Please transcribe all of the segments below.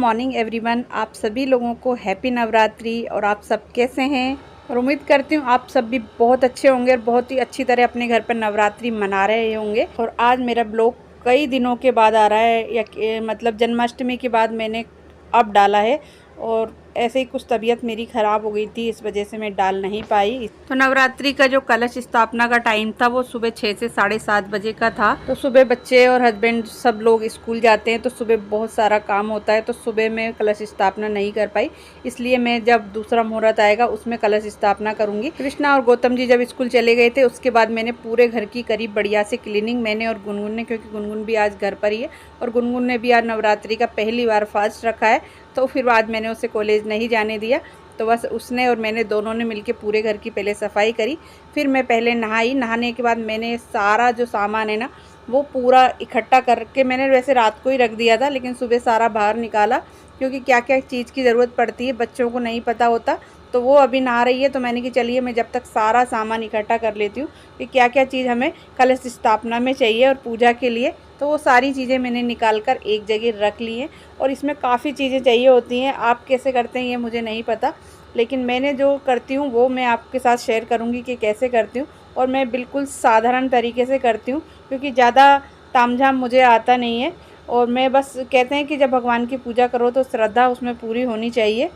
Morning everyone. आप सभी लोगों को हैप्पी नवरात्रि। और आप सब कैसे हैं? और उम्मीद करती हूँ आप सब भी बहुत अच्छे होंगे और बहुत ही अच्छी तरह अपने घर पर नवरात्रि मना रहे होंगे। और आज मेरा ब्लॉग कई दिनों के बाद आ रहा है, या मतलब जन्माष्टमी के बाद मैंने अब डाला है। और ऐसे ही कुछ तबीयत मेरी ख़राब हो गई थी, इस वजह से मैं डाल नहीं पाई। तो नवरात्रि का जो कलश स्थापना का टाइम था वो सुबह 6 से 7:30 बजे का था। तो सुबह बच्चे और हस्बैंड सब लोग स्कूल जाते हैं, तो सुबह बहुत सारा काम होता है, तो सुबह मैं कलश स्थापना नहीं कर पाई। इसलिए मैं जब दूसरा मुहूर्त आएगा उसमें कलश स्थापना करूँगी। कृष्णा और गौतम जी जब स्कूल चले गए थे उसके बाद मैंने पूरे घर की करीब बढ़िया से क्लीनिंग मैंने और गुनगुन ने, क्योंकि गुनगुन भी आज घर पर ही है और गुनगुन ने भी आज नवरात्रि का पहली बार फास्ट रखा है। तो फिर बाद मैंने उसे कॉलेज नहीं जाने दिया, तो बस उसने और मैंने दोनों ने मिलके पूरे घर की पहले सफाई करी। फिर मैं पहले नहाई। नहाने के बाद मैंने सारा जो सामान है ना वो पूरा इकट्ठा करके, मैंने वैसे रात को ही रख दिया था लेकिन सुबह सारा बाहर निकाला, क्योंकि क्या क्या चीज़ की ज़रूरत पड़ती है बच्चों को नहीं पता होता। तो वो अभी नहा रही है, तो मैंने कि चलिए मैं जब तक सारा सामान इकट्ठा कर लेती हूँ कि क्या क्या चीज़ हमें कलश स्थापना में चाहिए और पूजा के लिए। तो वो सारी चीज़ें मैंने निकाल कर एक जगह रख ली हैं। और इसमें काफ़ी चीज़ें चाहिए होती हैं, आप कैसे करते हैं ये मुझे नहीं पता, लेकिन मैंने जो करती हूँ वो मैं आपके साथ शेयर करूँगी कि कैसे करती हूँ। और मैं बिल्कुल साधारण तरीके से करती हूँ, क्योंकि ज़्यादा तामझाम मुझे आता नहीं है। और मैं बस, कहते हैं कि जब भगवान की पूजा करो तो श्रद्धा उसमें पूरी होनी चाहिए।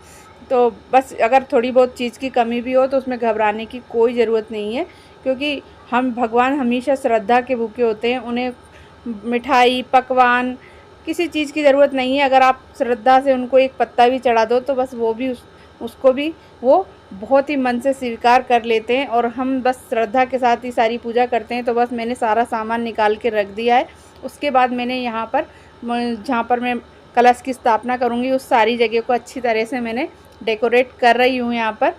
तो बस अगर थोड़ी बहुत चीज़ की कमी भी हो तो उसमें घबराने की कोई ज़रूरत नहीं है, क्योंकि हम भगवान हमेशा श्रद्धा के भूखे होते हैं। उन्हें मिठाई पकवान किसी चीज़ की ज़रूरत नहीं है। अगर आप श्रद्धा से उनको एक पत्ता भी चढ़ा दो तो बस वो भी उसको भी वो बहुत ही मन से स्वीकार कर लेते हैं। और हम बस श्रद्धा के साथ ही सारी पूजा करते हैं। तो बस मैंने सारा सामान निकाल के रख दिया है। उसके बाद मैंने यहाँ पर जहाँ पर मैं कलश की स्थापना करूँगी उस सारी जगह को अच्छी तरह से मैंने डेकोरेट कर रही हूँ यहाँ पर।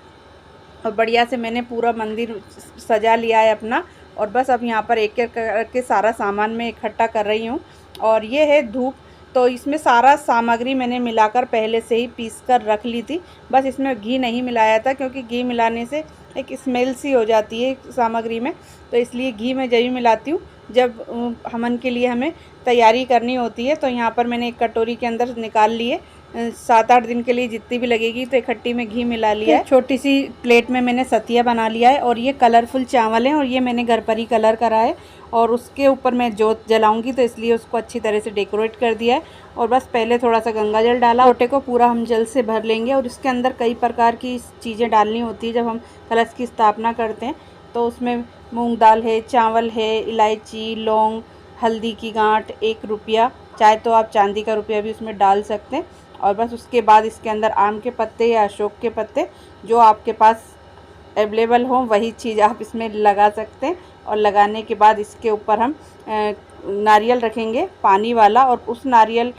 और बढ़िया से मैंने पूरा मंदिर सजा लिया है अपना। और बस अब यहाँ पर एक एक करके सारा सामान मैं इकट्ठा कर रही हूँ। और ये है धूप, तो इसमें सारा सामग्री मैंने मिलाकर पहले से ही पीस कर रख ली थी। बस इसमें घी नहीं मिलाया था, क्योंकि घी मिलाने से एक स्मेल सी हो जाती है सामग्री में, तो इसलिए घी मैं जब मिलाती हूँ जब हवन के लिए हमें तैयारी करनी होती है। तो यहाँ पर मैंने एक कटोरी के अंदर निकाल लिए 7-8 दिन के लिए जितनी भी लगेगी, तो इकट्ठी में घी मिला लिया है। छोटी सी प्लेट में मैंने सतिया बना लिया है। और ये कलरफुल चावल हैं और ये मैंने घर पर ही कलर करा है। और उसके ऊपर मैं जोत जलाऊंगी, तो इसलिए उसको अच्छी तरह से डेकोरेट कर दिया है। और बस पहले थोड़ा सा गंगा जल डाला, लोटे को पूरा हम जल से भर लेंगे। और इसके अंदर कई प्रकार की चीज़ें डालनी होती है जब हम कलश की स्थापना करते हैं। तो उसमें मूंग दाल है, चावल है, इलायची, लौंग, हल्दी की गांठ, 1 रुपया, चाहे तो आप चांदी का रुपया भी उसमें डाल सकते हैं। और बस उसके बाद इसके अंदर आम के पत्ते या अशोक के पत्ते जो आपके पास अवेलेबल हो वही चीज़ आप इसमें लगा सकते हैं। और लगाने के बाद इसके ऊपर हम नारियल रखेंगे पानी वाला, और उस नारियल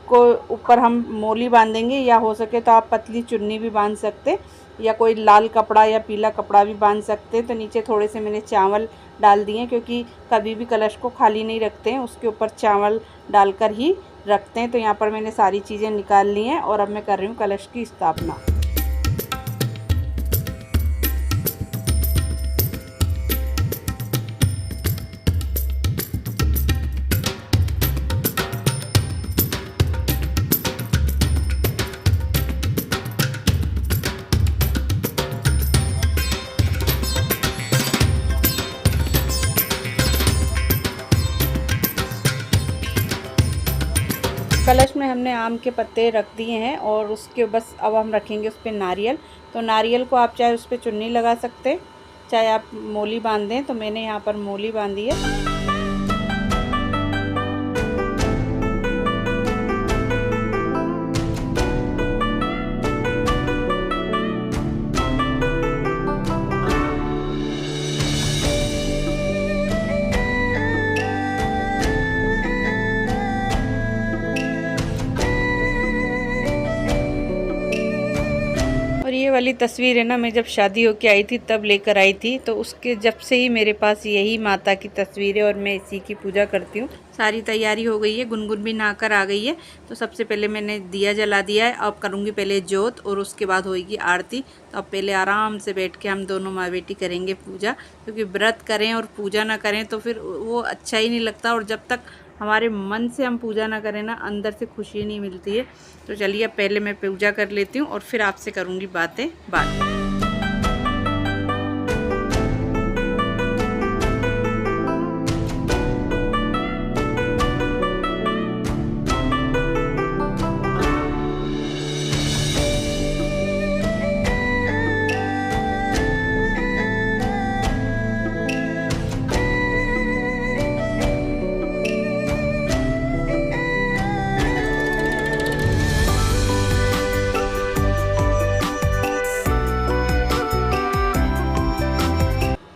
को ऊपर हम मोली बांधेंगे, या हो सके तो आप पतली चुन्नी भी बांध सकते, या कोई लाल कपड़ा या पीला कपड़ा भी बांध सकते हैं। तो नीचे थोड़े से मैंने चावल डाल दिए, क्योंकि कभी भी कलश को खाली नहीं रखते हैं, उसके ऊपर चावल डालकर ही रखते हैं। तो यहाँ पर मैंने सारी चीज़ें निकाल ली हैं और अब मैं कर रही हूँ कलश की स्थापना। कलश में हमने आम के पत्ते रख दिए हैं और उसके बस अब हम रखेंगे उस पर नारियल। तो नारियल को आप चाहे उस पर चुन्नी लगा सकते हैं, चाहे आप मोली बांध दें। तो मैंने यहाँ पर मोली बांधी है। ये वाली तस्वीर है ना, मैं जब शादी होके आई थी तब लेकर आई थी। तो उसके जब से ही मेरे पास यही माता की तस्वीर है और मैं इसी की पूजा करती हूँ। सारी तैयारी हो गई है, गुनगुन भी नहाकर आ गई है। तो सबसे पहले मैंने दिया जला दिया है। अब करूँगी पहले जोत और उसके बाद होगी आरती। तो अब पहले आराम से बैठ के हम दोनों माँ बेटी करेंगे पूजा, क्योंकि व्रत करें और पूजा ना करें तो फिर वो अच्छा ही नहीं लगता। और जब तक हमारे मन से हम पूजा ना करें ना, अंदर से खुशी नहीं मिलती है। तो चलिए अब पहले मैं पूजा कर लेती हूँ और फिर आपसे करूँगी बातें बात।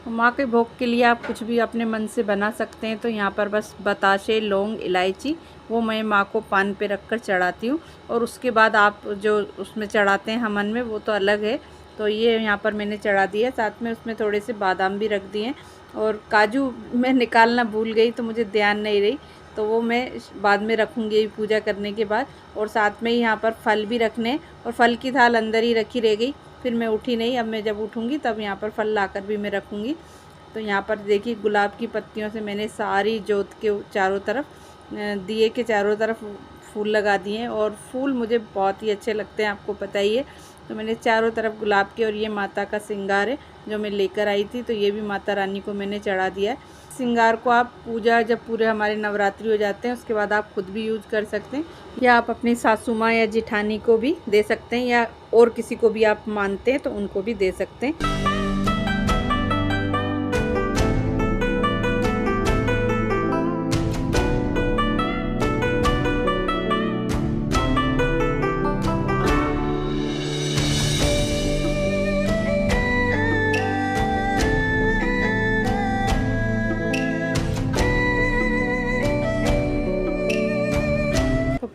माँ के भोग के लिए आप कुछ भी अपने मन से बना सकते हैं। तो यहाँ पर बस बताशे, लौंग, इलायची वो मैं माँ को पान पे रख कर चढ़ाती हूँ। और उसके बाद आप जो उसमें चढ़ाते हैं हमन में, वो तो अलग है। तो ये यहाँ पर मैंने चढ़ा दिया, साथ में उसमें थोड़े से बादाम भी रख दिए और काजू मैं निकालना भूल गई तो मुझे ध्यान नहीं रही, तो वो मैं बाद में रखूँगी पूजा करने के बाद। और साथ में ही यहाँ पर फल भी रखने, और फल की थाल अंदर ही रखी रह गई, फिर मैं उठी नहीं। अब मैं जब उठूँगी तब यहाँ पर फल लाकर भी मैं रखूँगी। तो यहाँ पर देखिए गुलाब की पत्तियों से मैंने सारी जोत के चारों तरफ, दिए के चारों तरफ फूल लगा दिए हैं। और फूल मुझे बहुत ही अच्छे लगते हैं, आपको पता ही है। तो मैंने चारों तरफ गुलाब के, और ये माता का श्रृंगार है जो मैं लेकर आई थी, तो ये भी माता रानी को मैंने चढ़ा दिया है। श्रृंगार को आप पूजा जब पूरे हमारे नवरात्रि हो जाते हैं उसके बाद आप खुद भी यूज कर सकते हैं, या आप अपनी सासू माँ या जिठानी को भी दे सकते हैं, या और किसी को भी आप मानते हैं तो उनको भी दे सकते हैं।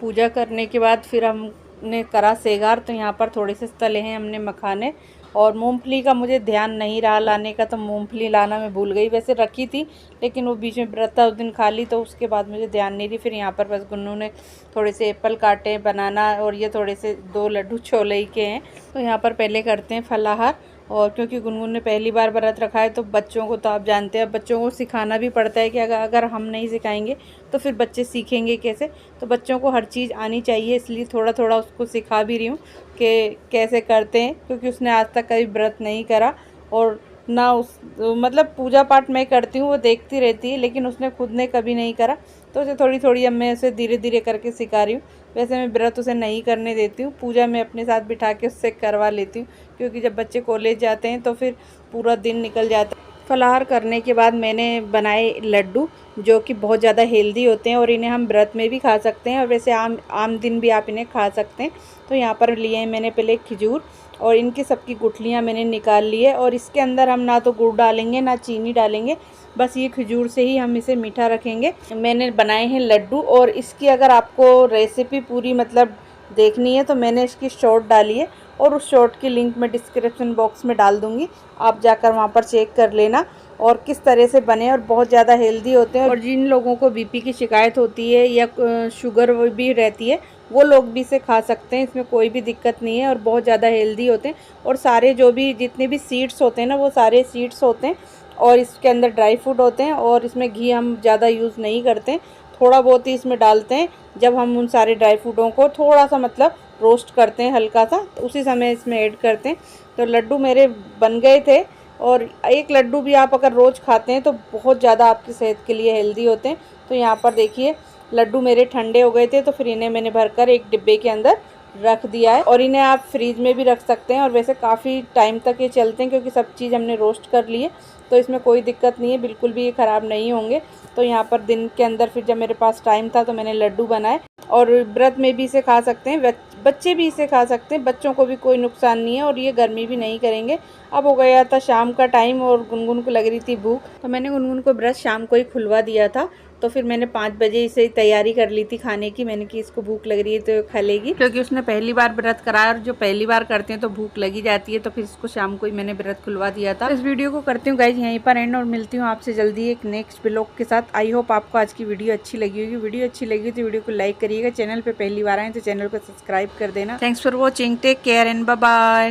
पूजा करने के बाद फिर हमने करा श्रृंगार। तो यहाँ पर थोड़े से तले हैं हमने मखाने, और मूंगफली का मुझे ध्यान नहीं रहा लाने का, तो मूंगफली लाना मैं भूल गई। वैसे रखी थी लेकिन वो बीच में व्रत था उस दिन खाली, तो उसके बाद मुझे ध्यान नहीं रही। फिर यहाँ पर बस गुन्नू ने थोड़े से एप्पल काटे, बनाना, और ये थोड़े से 2 लड्डू छोले के हैं। तो यहाँ पर पहले करते हैं फलाहार। और क्योंकि गुनगुन ने पहली बार व्रत रखा है, तो बच्चों को तो आप जानते हैं, बच्चों को सिखाना भी पड़ता है कि अगर हम नहीं सिखाएंगे तो फिर बच्चे सीखेंगे कैसे। तो बच्चों को हर चीज़ आनी चाहिए, इसलिए थोड़ा थोड़ा उसको सिखा भी रही हूँ कि कैसे करते हैं, क्योंकि उसने आज तक कभी व्रत नहीं करा। और ना उस मतलब पूजा पाठ मैं करती हूँ, वो देखती रहती है, लेकिन उसने खुद ने कभी नहीं करा। तो उसे थोड़ी थोड़ी अब मैं उसे धीरे धीरे करके सिखा रही हूँ। वैसे मैं व्रत उसे नहीं करने देती हूँ, पूजा मैं अपने साथ बिठा के उससे करवा लेती हूँ, क्योंकि जब बच्चे कॉलेज जाते हैं तो फिर पूरा दिन निकल जाता है। फलाहार करने के बाद मैंने बनाए लड्डू, जो कि बहुत ज़्यादा हेल्दी होते हैं, और इन्हें हम व्रत में भी खा सकते हैं, और वैसे आम दिन भी आप इन्हें खा सकते हैं। तो यहाँ पर लिए हैं मैंने पहले खजूर, और इनकी सबकी गुठलियाँ मैंने निकाल ली है। और इसके अंदर हम ना तो गुड़ डालेंगे ना चीनी डालेंगे, बस ये खजूर से ही हम इसे मीठा रखेंगे। मैंने बनाए हैं लड्डू, और इसकी अगर आपको रेसिपी पूरी मतलब देखनी है तो मैंने इसकी शॉर्ट डाली है, और उस शॉर्ट की लिंक मैं डिस्क्रिप्शन बॉक्स में डाल दूँगी, आप जाकर वहाँ पर चेक कर लेना। और किस तरह से बने, और बहुत ज़्यादा हेल्दी होते हैं। और जिन लोगों को बीपी की शिकायत होती है या शुगर भी रहती है, वो लोग भी इसे खा सकते हैं, इसमें कोई भी दिक्कत नहीं है, और बहुत ज़्यादा हेल्दी होते हैं। और सारे जो भी जितने भी सीड्स होते हैं ना, वो सारे सीड्स होते हैं, और इसके अंदर ड्राई फ्रूट होते हैं। और इसमें घी हम ज़्यादा यूज़ नहीं करते हैं, थोड़ा बहुत ही इसमें डालते हैं। जब हम उन सारे ड्राई फ्रूटों को थोड़ा सा मतलब रोस्ट करते हैं हल्का सा, तो उसी समय इसमें ऐड करते हैं। तो लड्डू मेरे बन गए थे, और एक लड्डू भी आप अगर रोज़ खाते हैं तो बहुत ज़्यादा आपकी सेहत के लिए हेल्दी होते हैं। तो यहाँ पर देखिए लड्डू मेरे ठंडे हो गए थे, तो फिर इन्हें मैंने भरकर एक डिब्बे के अंदर रख दिया है। और इन्हें आप फ्रीज में भी रख सकते हैं, और वैसे काफ़ी टाइम तक ये चलते हैं, क्योंकि सब चीज़ हमने रोस्ट कर ली है, तो इसमें कोई दिक्कत नहीं है, बिल्कुल भी ये ख़राब नहीं होंगे। तो यहाँ पर दिन के अंदर फिर जब मेरे पास टाइम था तो मैंने लड्डू बनाए, और व्रत में भी इसे खा सकते हैं, बच्चे भी इसे खा सकते हैं, बच्चों को भी कोई नुकसान नहीं है, और ये गर्मी भी नहीं करेंगे। अब हो गया था शाम का टाइम, और गुनगुन को लग रही थी भूख, तो मैंने गुनगुन को ब्रश शाम को ही खुलवा दिया था। तो फिर मैंने 5 बजे इसे तैयारी कर ली थी खाने की। मैंने कि इसको भूख लग रही है तो खा लेगी, क्योंकि उसने पहली बार व्रत कराया, और जो पहली बार करते हैं तो भूख लगी जाती है। तो फिर इसको शाम को ही मैंने व्रत खुलवा दिया था। इस वीडियो को करती हूँ गाइज यहीं पर एंड, और मिलती हूँ आपसे जल्दी एक नेक्स्ट व्लॉग के साथ। आई होप आपको आज की वीडियो अच्छी लगी होगी। वीडियो अच्छी लगी तो वीडियो को लाइक करिएगा, चैनल पर पहली बार आए तो चैनल को सब्सक्राइब कर देना। Thanks for watching, take care and bye bye.